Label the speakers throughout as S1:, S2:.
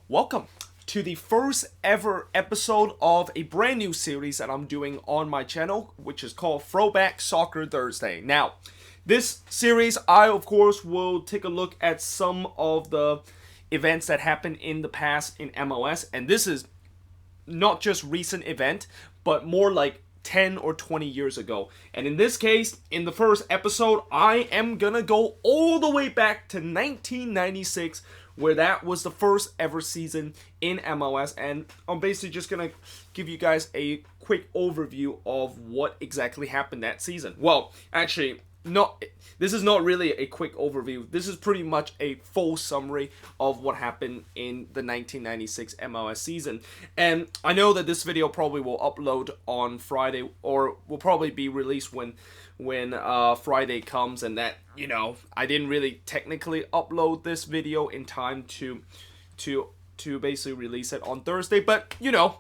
S1: Welcome to the first ever episode of a brand new series that I'm doing on my channel, which is called Throwback Soccer Thursday. Now, this series, I of course will take a look at some of the events that happened in the past in MLS, and this is not just recent event, but more like 10 or 20 years ago. And in this case, in the first episode, I am gonna go all the way back to 1996, where that was the first ever season in MLS, and I'm basically just gonna give you guys a quick overview of what exactly happened that season. Well, actually, this is not really a quick overview. This is pretty much a full summary of what happened in the 1996 MLS season. And I know that this video probably will upload on Friday, or will probably be released when Friday comes, and that, I didn't really technically upload this video in time to basically release it on Thursday, but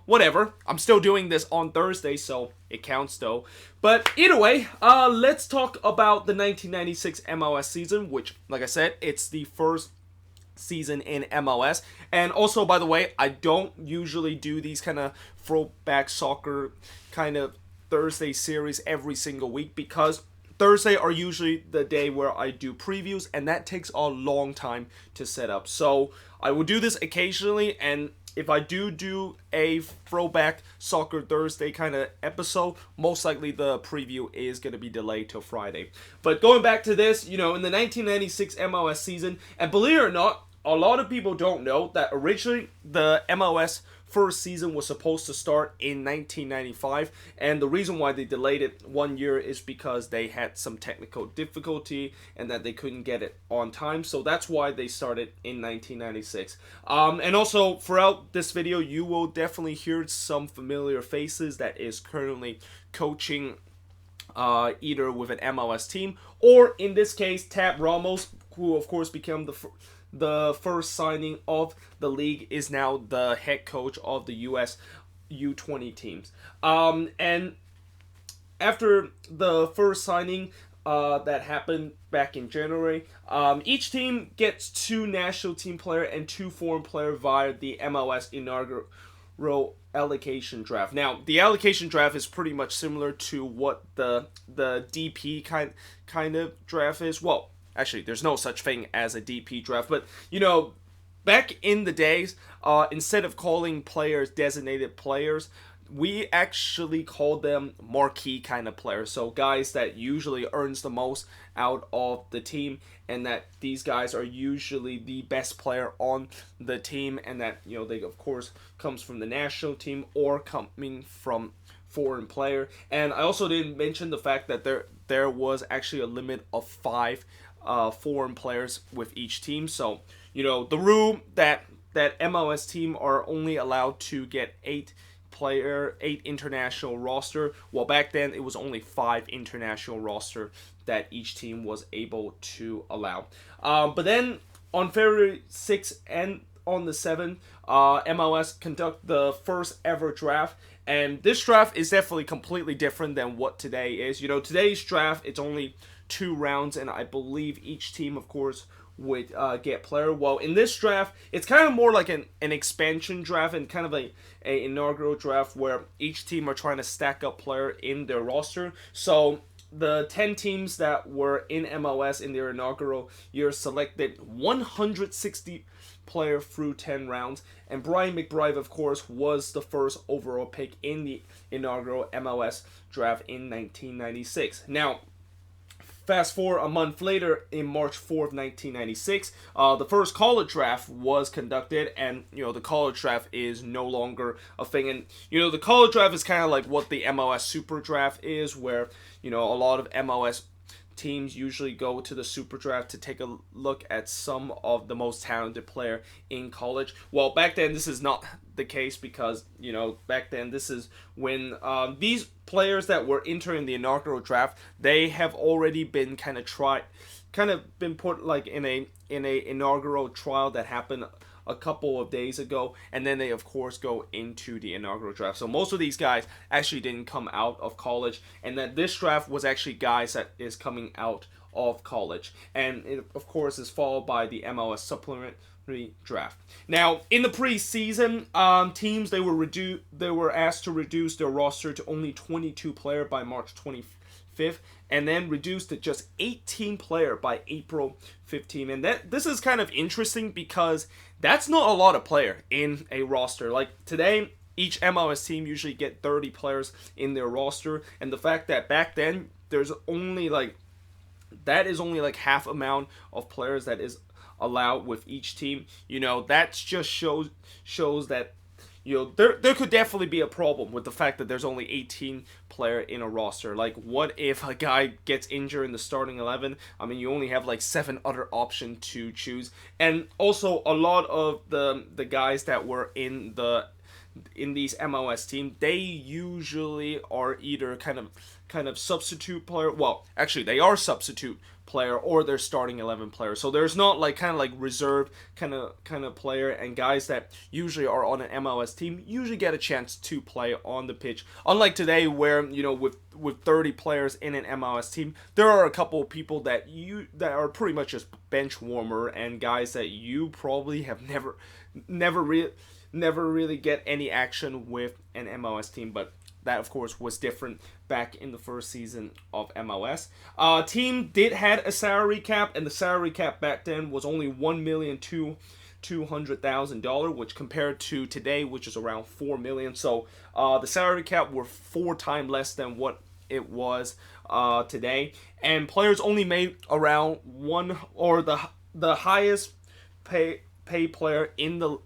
S1: whatever. I'm still doing this on Thursday, so it counts though. But either way, let's talk about the 1996 MLS season, which, like I said, it's the first season in MLS. And also, by the way, I don't usually do these kind of throwback soccer kind of Thursday series every single week, because Thursday are usually the day where I do previews, and that takes a long time to set up. So I will do this occasionally, and if I do a throwback soccer Thursday kind of episode, most likely the preview is going to be delayed till Friday. But going back to this, in the 1996 MLS season, and believe it or not, a lot of people don't know that originally the MLS first season was supposed to start in 1995, and the reason why they delayed it 1 year is because they had some technical difficulty and that they couldn't get it on time. So that's why they started in 1996. And also, throughout this video, you will definitely hear some familiar faces that is currently coaching either with an MLS team, or in this case, Tab Ramos, who of course became the first signing of the league, is now the head coach of the U.S. U20 teams. And after the first signing that happened back in January, each team gets 2 national team player and 2 foreign player via the MLS inaugural allocation draft. Now, the allocation draft is pretty much similar to what the DP kind of draft is. Well, actually, there's no such thing as a DP draft, but back in the days, instead of calling players designated players, we actually called them marquee kind of players. So guys that usually earns the most out of the team, and that these guys are usually the best player on the team, and that they of course comes from the national team or coming from foreign player. And I also didn't mention the fact that there was actually a limit of 5 foreign players with each team. So the rule that MLS team are only allowed to get 8 international roster. Well, back then it was only 5 international roster that each team was able to allow. But then on February 6th and on the 7th, MLS conduct the first ever draft. And this draft is definitely completely different than what today is. Today's draft, it's only 2 rounds, and I believe each team, of course, would get player. Well, in this draft, it's kind of more like an expansion draft, and kind of a inaugural draft where each team are trying to stack up player in their roster. So the 10 teams that were in MLS in their inaugural year selected 160 player through 10 rounds, and Brian McBride, of course, was the first overall pick in the inaugural MLS draft in 1996. Now, fast forward a month later, in March 4th, 1996, the first college draft was conducted, and the college draft is no longer a thing. And the college draft is kind of like what the MLS Super Draft is, where a lot of MLS teams usually go to the Super Draft to take a look at some of the most talented player in college. Well, back then this is not the case, because back then this is when these players that were entering the inaugural draft, they have already been kind of been put like in a inaugural trial that happened a couple of days ago, and then they of course go into the inaugural draft. So most of these guys actually didn't come out of college, and that this draft was actually guys that is coming out of college. And it of course is followed by the MLS supplement redraft. Now, in the preseason, teams they were asked to reduce their roster to only 22 player by March 25th, and then reduced to just 18 player by April 15th. And this is kind of interesting because that's not a lot of player in a roster. Like today, each MLS team usually get 30 players in their roster, and the fact that back then there's only like half amount of players that is allowed with each team. That just shows that there could definitely be a problem with the fact that there's only 18 player in a roster. Like, what if a guy gets injured in the starting 11? I mean, you only have like 7 other options to choose, and also a lot of the guys that were in these MLS teams, they usually are either kind of substitute player. Well, actually, they are substitute player or they're starting 11 player. So there's not like kind of like reserve kind of player, and guys that usually are on an MLS team usually get a chance to play on the pitch. Unlike today, where with 30 players in an MLS team, there are a couple of people that are pretty much just bench warmer and guys that you probably have never really get any action with an MLS team. But that, of course, was different back in the first season of MLS. Team did had a salary cap, and the salary cap back then was only $1,200,000, which compared to today, which is around $4 million. So the salary cap were 4 times less than what it was today, and players only made around one, or the highest pay player in the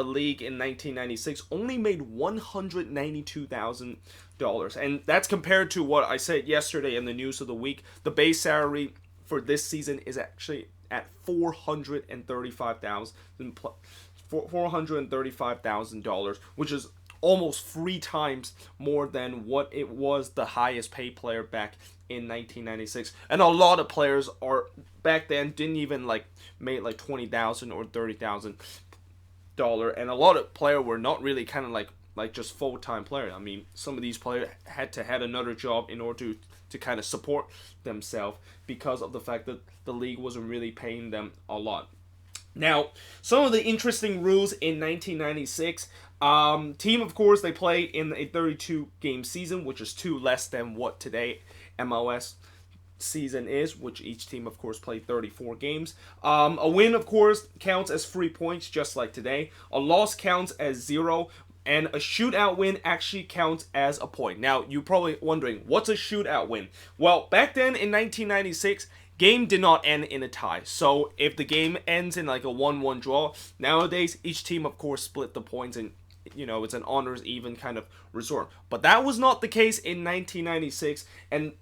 S1: league in 1996 only made $192,000, and that's compared to what I said yesterday in the news of the week. The base salary for this season is actually at $435,000, which is almost 3 times more than what it was the highest paid player back in 1996. And a lot of players are back then didn't even made $20,000 or $30,000, and a lot of players were not really kind of like just full-time player. I mean, some of these players had another job in order to kind of support themselves because of the fact that the league wasn't really paying them a lot. Now, some of the interesting rules in 1996. Team, of course, they play in a 32-game season, which is 2 less than what today MLS season is, which each team, of course, played 34 games. A win, of course, counts as 3 points, just like today. A loss counts as 0, and a shootout win actually counts as a point. Now, you're probably wondering, what's a shootout win? Well, back then in 1996, game did not end in a tie. So if the game ends in like a 1-1 draw, nowadays each team, of course, split the points, and it's an honors even kind of resort. But that was not the case in 1996, and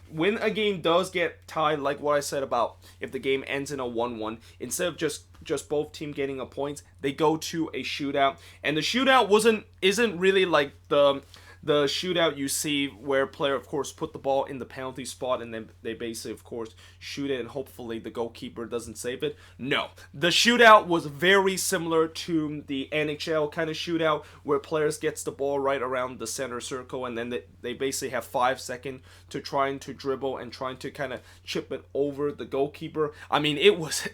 S1: when a game does get tied, like what I said about if the game ends in a 1-1, instead of just both team getting a point, they go to a shootout. And the shootout isn't really like the shootout you see where player, of course, put the ball in the penalty spot and then they basically, of course, shoot it and hopefully the goalkeeper doesn't save it. No. The shootout was very similar to the NHL kind of shootout where players gets the ball right around the center circle and then they basically have 5 seconds to trying to dribble and trying to kind of chip it over the goalkeeper. I mean, it was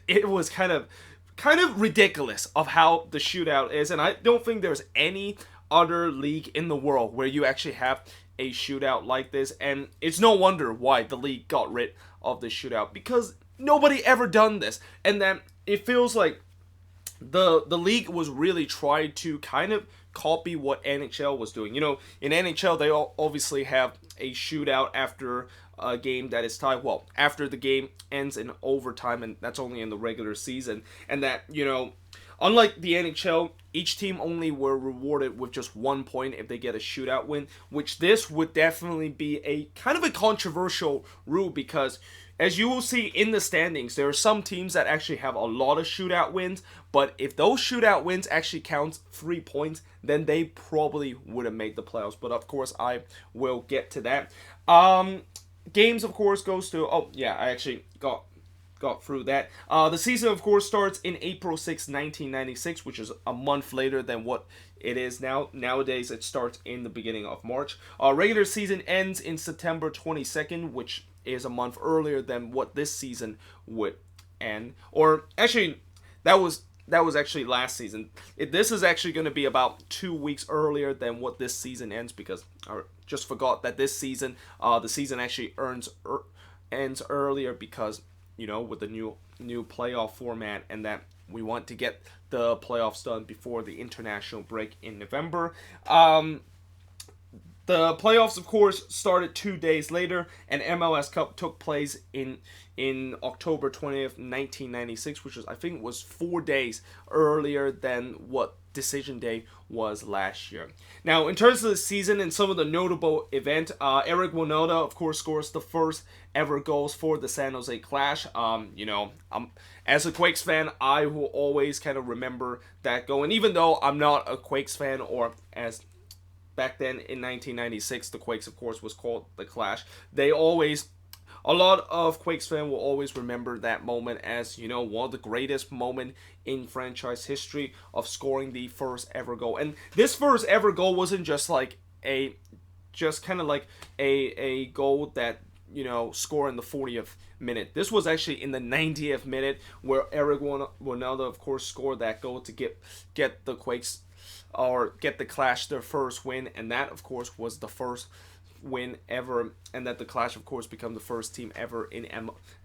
S1: kind of ridiculous of how the shootout is, and I don't think there's any other league in the world where you actually have a shootout like this, and it's no wonder why the league got rid of the shootout, because nobody ever done this, and then it feels like the league was really trying to kind of copy what NHL was doing. In NHL they obviously have a shootout after a game that is tied, well, after the game ends in overtime, and that's only in the regular season, and that, unlike the NHL, each team only were rewarded with just 1 point if they get a shootout win, which this would definitely be a kind of a controversial rule, because as you will see in the standings, there are some teams that actually have a lot of shootout wins, but if those shootout wins actually count 3 points, then they probably would have made the playoffs. But of course, I will get to that. Games, of course, goes to, I actually got through that. The season, of course, starts in April 6, 1996, which is a month later than what it is now. Nowadays, it starts in the beginning of March. Regular season ends in September 22nd, which is a month earlier than what this season would end. Or, actually, that was that was actually last season. This is actually going to be about 2 weeks earlier than what this season ends, because I just forgot that this season, the season actually ends earlier because, with the new playoff format, and that we want to get the playoffs done before the international break in November. The playoffs, of course, started 2 days later, and MLS Cup took place in October 20th, 1996, which I think was 4 days earlier than what Decision Day was last year. Now, in terms of the season and some of the notable event, Eric Wynalda, of course, scores the first ever goals for the San Jose Clash. As a Quakes fan, I will always kind of remember that goal, and even though I'm not a Quakes fan, or as back then in 1996, the Quakes, of course, was called the Clash. A lot of Quakes fans will always remember that moment as, one of the greatest moments in franchise history of scoring the first ever goal. And this first ever goal wasn't just like a goal that, score in the 40th minute. This was actually in the 90th minute, where Eric Wynalda, of course, scored that goal to get the Quakes, or get the Clash, their first win, and that, of course, was the first win ever, and that the Clash, of course, become the first team ever in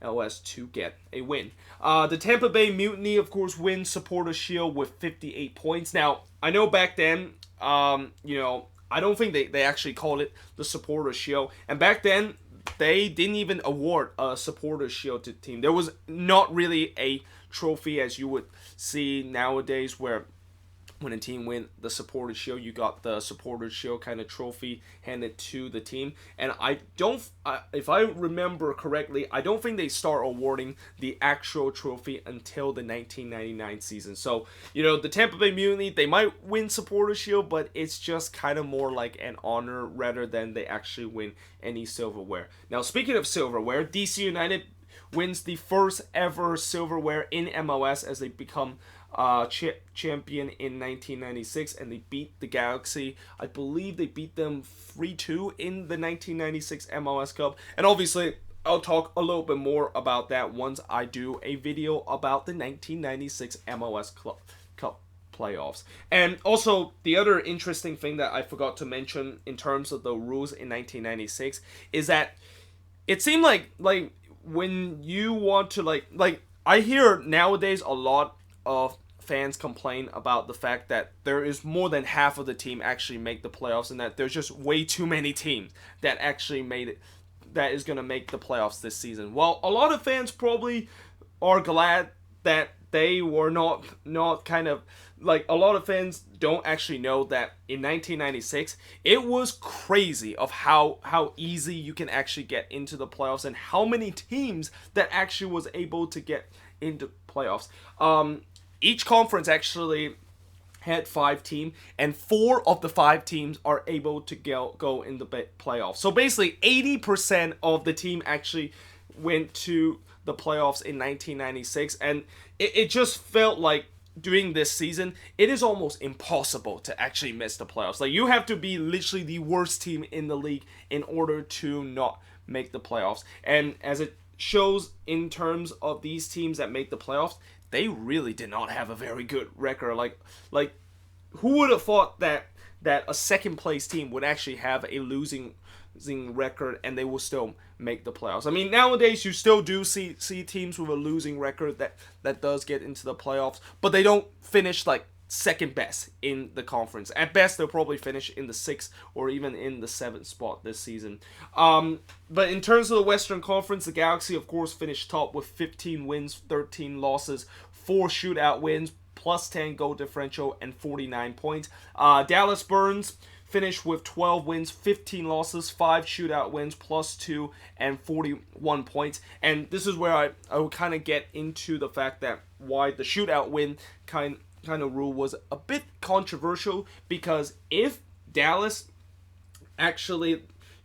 S1: MLS to get a win. The Tampa Bay Mutiny, of course, wins Supporters Shield with 58 points. Now, I know back then, I don't think they actually called it the Supporters Shield, and back then, they didn't even award a Supporters Shield to the team. There was not really a trophy as you would see nowadays, where when a team win the Supporters Shield, you got the Supporters Shield kind of trophy handed to the team. And if I remember correctly, I don't think they start awarding the actual trophy until the 1999 season. So, the Tampa Bay Mutiny, they might win Supporters Shield, but it's just kind of more like an honor rather than they actually win any silverware. Now, speaking of silverware, DC United wins the first ever silverware in MLS as they become champion in 1996, and they beat the Galaxy. I believe they beat them 3-2 in the 1996 MLS Cup, and obviously I'll talk a little bit more about that once I do a video about the 1996 MLS Cup playoffs. And also, the other interesting thing that I forgot to mention in terms of the rules in 1996 is that it seemed like when you want to like I hear nowadays a lot of fans complain about the fact that there is more than half of the team actually make the playoffs, and that there's just way too many teams that actually made it, that is going to make the playoffs this season. Well, a lot of fans probably are glad that they were not kind of like, a lot of fans don't actually know that in 1996 it was crazy of how easy you can actually get into the playoffs, and how many teams that actually was able to get into playoffs. Each conference actually had 5 teams, and 4 of the 5 teams are able to go in the playoffs. So basically, 80% of the team actually went to the playoffs in 1996, and it just felt like during this season, it is almost impossible to actually miss the playoffs. Like, you have to be literally the worst team in the league in order to not make the playoffs. And as it shows in terms of these teams that make the playoffs, they really did not have a very good record. Like who would have thought that a second place team would actually have a losing record and they will still make the playoffs? I mean, nowadays you still do see teams with a losing record that does get into the playoffs, but they don't finish like second best in the conference. At best, they'll probably finish in the 6th or even in the 7th spot this season. But in terms of the Western Conference, the Galaxy, of course, finished top with 15 wins, 13 losses, 4 shootout wins, plus 10 goal differential, and 49 points. Dallas Burns finished with 12 wins, 15 losses, 5 shootout wins, plus 2, and 41 points. And this is where I will kind of get into the fact that why the shootout win kind of rule was a bit controversial, because if Dallas actually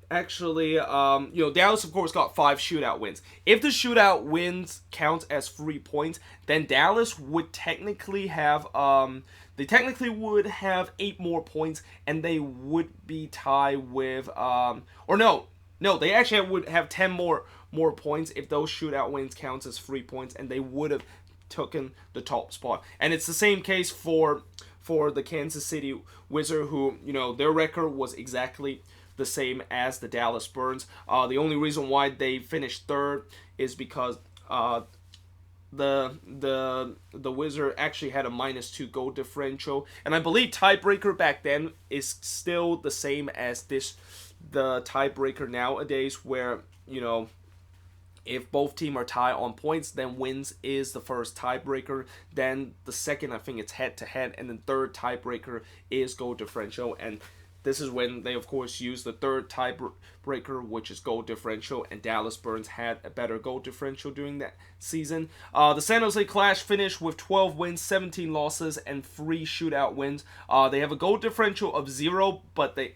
S1: Dallas, of course, got 5 shootout wins. If the shootout wins count as 3 points, then Dallas would technically have 8 more points, and they would be tied with they actually would have 10 more points if those shootout wins counts as 3 points, and they would have taken the top spot. And it's the same case for the Kansas City Wizard, who, their record was exactly the same as the Dallas Burns. The only reason why they finished third is because the Wizard actually had a -2 goal differential, and I believe tiebreaker back then is still the same as the tiebreaker nowadays, where if both teams are tied on points, then wins is the first tiebreaker. Then the second, I think it's head-to-head, and then third tiebreaker is goal differential. And this is when they, of course, use the third tiebreaker, which is goal differential, and Dallas Burns had a better goal differential during that season. The San Jose Clash finished with 12 wins, 17 losses, and 3 shootout wins. They have a goal differential of 0, but they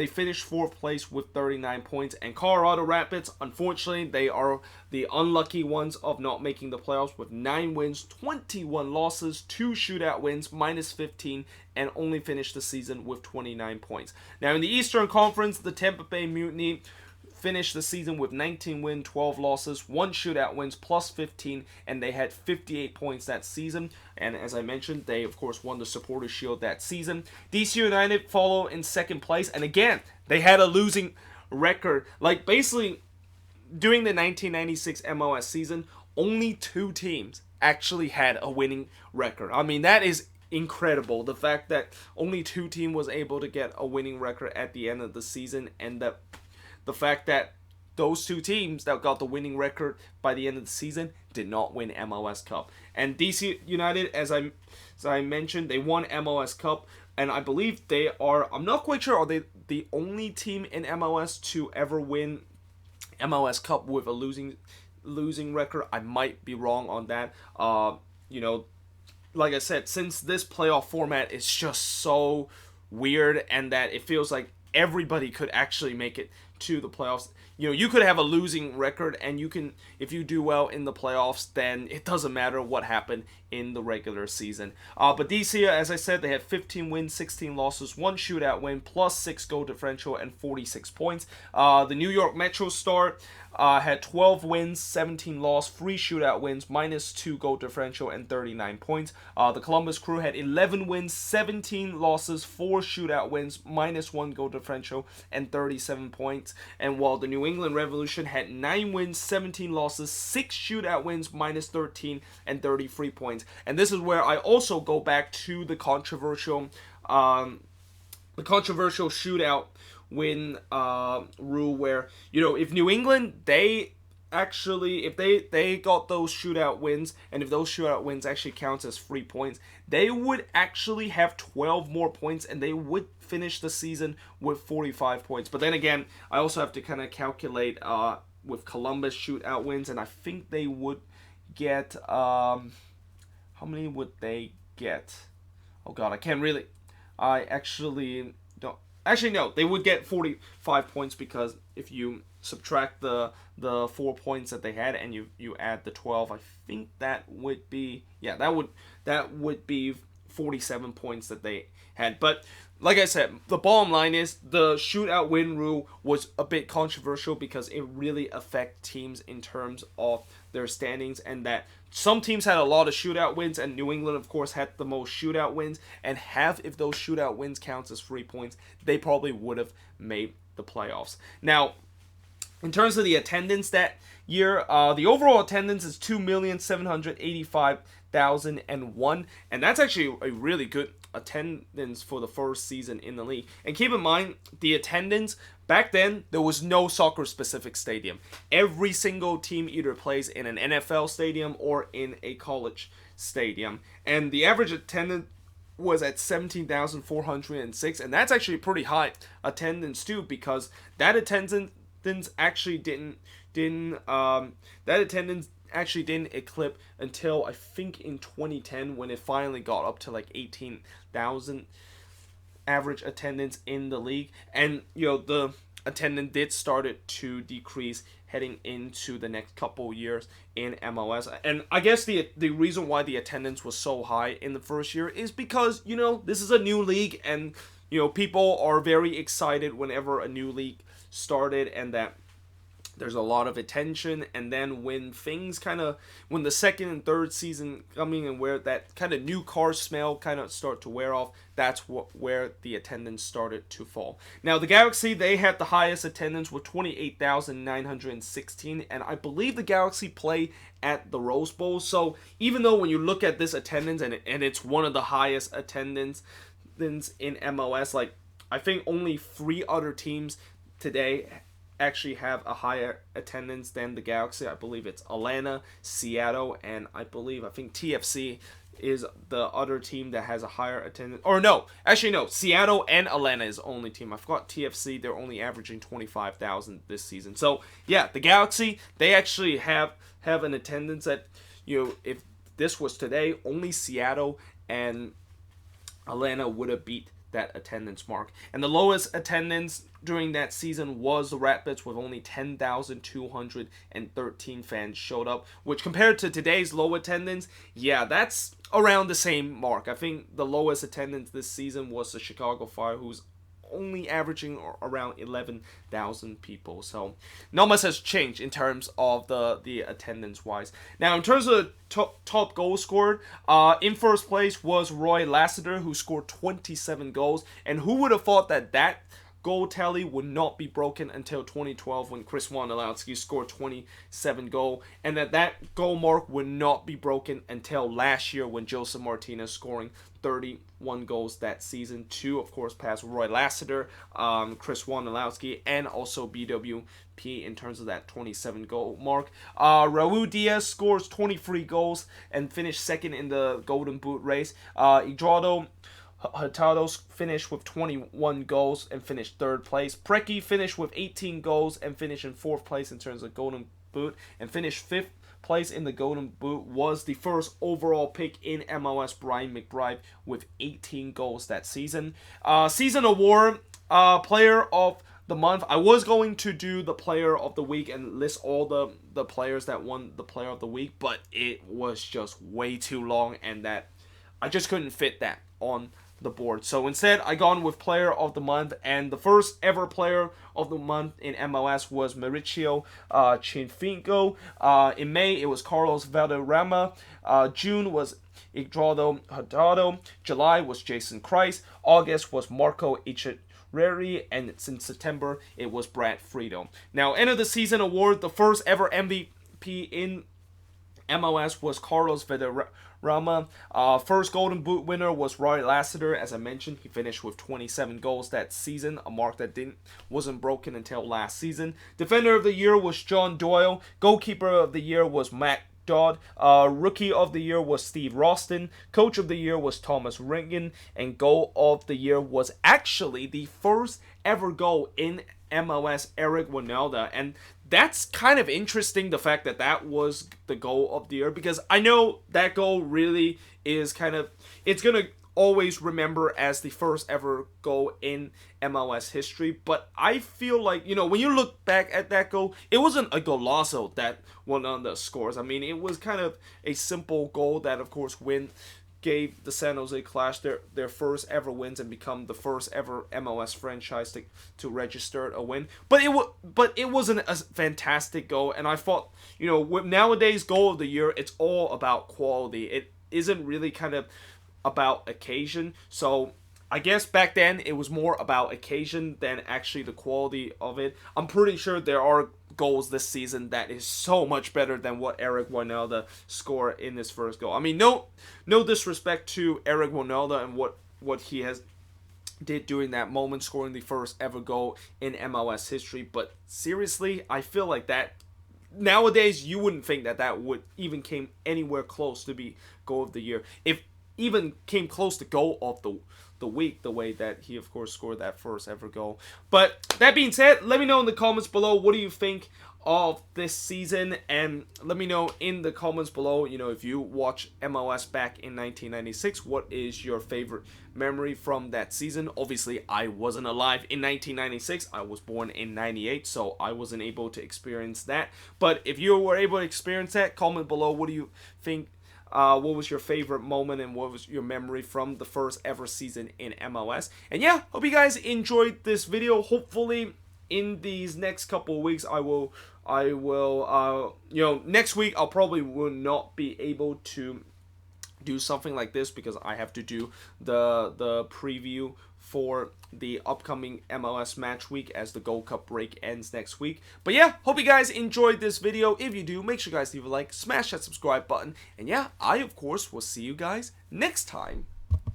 S1: finished 4th place with 39 points. And Colorado Rapids, unfortunately, they are the unlucky ones of not making the playoffs with 9 wins, 21 losses, 2 shootout wins, -15, and only finished the season with 29 points. Now, in the Eastern Conference, the Tampa Bay Mutiny finished the season with 19 wins, 12 losses, 1 shootout wins, +15, and they had 58 points that season. And as I mentioned, they, of course, won the Supporters' Shield that season. DC United follow in 2nd place, and again, they had a losing record. Like, basically, during the 1996 MLS season, only 2 teams actually had a winning record. I mean, that is incredible. The fact that only 2 teams was able to get a winning record at the end of the season, and the fact that those 2 teams that got the winning record by the end of the season did not win MLS Cup. And DC United, as I mentioned, they won MLS Cup, and I believe they are, I'm not quite sure, are they the only team in MLS to ever win MLS Cup with a losing record? I might be wrong on that. Like I said, since this playoff format is just so weird, and that it feels like everybody could actually make it to the playoffs. You could have a losing record, and if you do well in the playoffs, then it doesn't matter what happened in the regular season. But DC, as I said, they had 15 wins, 16 losses, 1 shootout win, +6 goal differential, and 46 points. The New York Metro Star had 12 wins, 17 losses, 3 shootout wins, -2 goal differential, and 39 points. The Columbus Crew had 11 wins, 17 losses, 4 shootout wins, -1 goal differential, and 37 points. And while the New England Revolution had 9 wins, 17 losses, 6 shootout wins, -13, and 33 points. And this is where I also go back to the controversial shootout win rule, where if New England, if they got those shootout wins, and if those shootout wins actually counts as 3 points, they would actually have 12 more points, and they would finish the season with 45 points. But then again, I also have to kind of calculate with Columbus shootout wins, and I think they would get how many would they get? Oh god, I actually don't. Actually, no, they would get 45 points, because if you subtract the 4 points that they had, and you add the 12, I think that would be, that would be 47 points that they had. But like I said, the bottom line is the shootout win rule was a bit controversial, because it really affects teams in terms of their standings, and that some teams had a lot of shootout wins, and New England, of course, had the most shootout wins, and if those shootout wins counts as 3 points, they probably would have made the playoffs. Now, in terms of the attendance that year, the overall attendance is 2,785,001, and that's actually a really good attendance for the first season in the league. And keep in mind, the attendance back then, there was no soccer specific stadium. Every single team either plays in an NFL stadium or in a college stadium, and the average attendance was at 17,406, and that's actually pretty high attendance too, because that attendance actually didn't eclipse until I think in 2010, when it finally got up to like 18,000 average attendance in the league. And the attendance did started to decrease heading into the next couple years in MLS. And I guess the reason why the attendance was so high in the first year is because this is a new league, and people are very excited whenever a new league started, and that there's a lot of attention, and then when the second and third season coming and where that kind of new car smell kind of start to wear off, that's where the attendance started to fall. Now the Galaxy, they had the highest attendance with 28,916, and I believe the Galaxy play at the Rose Bowl. So even though when you look at this attendance and it's one of the highest attendance in MLS, like I think only 3 other teams today actually have a higher attendance than the Galaxy. I believe it's Atlanta, Seattle, and I think TFC is the other team that has a higher attendance. Or no, actually no, Seattle and Atlanta is the only team. I forgot TFC, they're only averaging 25,000 this season. So yeah, the Galaxy, they actually have an attendance that, if this was today, only Seattle and Atlanta would have beat that attendance mark. And the lowest attendance during that season was the Rapids, with only 10,213 fans showed up, which compared to today's low attendance, yeah, that's around the same mark. I think the lowest attendance this season was the Chicago Fire, who's only averaging around 11,000 people. So not much has changed in terms of the attendance wise. Now in terms of top goal scored, in first place was Roy Lassiter, who scored 27 goals, and who would have thought that goal tally would not be broken until 2012 when Chris Wynalda scored 27 goals, and that goal mark would not be broken until last year when Joseph Martinez scoring 31 goals that season to, of course, pass Roy Lassiter, Chris Wynalda, and also BWP in terms of that 27 goal mark. Raul Diaz scores 23 goals and finished second in the Golden Boot race. Eduardo Hurtado finished with 21 goals and finished third place. Preki finished with 18 goals and finished in fourth place in terms of Golden Boot, and finished fifth place in the Golden Boot was the first overall pick in MLS, Brian McBride, with 18 goals that season. Season award, player of the month. I was going to do the player of the week and list all the players that won the player of the week, but it was just way too long, and that I just couldn't fit that on the board. So instead, I gone with player of the month, and the first ever player of the month in MLS was Mauricio Chinfingo. In May, it was Carlos Valderrama. June was Eduardo Hurtado. July was Jason Kreis. August was Marco Echeverri, and since September, it was Brad Friedel. Now, end of the season award, the first ever MVP in MLS was Carlos Valderrama. First Golden Boot winner was Roy Lassiter. As I mentioned, he finished with 27 goals that season, a mark that wasn't broken until last season. Defender of the year was John Doyle. Goalkeeper of the year was Matt Dodd. Rookie of the year was Steve Roston. Coach of the year was Thomas Ringen. And goal of the year was actually the first ever goal in MLS, Eric Wynalda. And that's kind of interesting, the fact that was the goal of the year, because I know that goal really is it's going to always remember as the first ever goal in MLS history. But I feel like, when you look back at that goal, it wasn't a golazo that Wynalda scores. I mean, it was kind of a simple goal that, of course, gave the San Jose Clash their first ever wins and become the first ever MLS franchise to register a win. But it wasn't a fantastic goal, and I thought, with nowadays goal of the year, it's all about quality. It isn't really kind of about occasion. So I guess back then it was more about occasion than actually the quality of it. I'm pretty sure there are goals this season that is so much better than what Eric Wynalda scored in his first goal. I mean, no disrespect to Eric Wynalda and what he has did during that moment, scoring the first ever goal in MLS history, but seriously, I feel like that nowadays you wouldn't think that would even came anywhere close to be goal of the year, if even came close to goal of the week, the way that he, of course, scored that first ever goal. But that being said, let me know in the comments below, what do you think of this season? And let me know in the comments below, if you watch MLS back in 1996, what is your favorite memory from that season? Obviously, I wasn't alive in 1996. I was born in 98, so I wasn't able to experience that. But if you were able to experience that, comment below, what do you think? What was your favorite moment and what was your memory from the first ever season in MLS? And yeah, hope you guys enjoyed this video. Hopefully in these next couple of weeks, next week I'll probably will not be able to do something like this because I have to do the preview for the upcoming MLS match week as the Gold Cup break ends next week. But yeah, hope you guys enjoyed this video. If you do, make sure you guys leave a like, smash that subscribe button, and yeah, I of course will see you guys next time.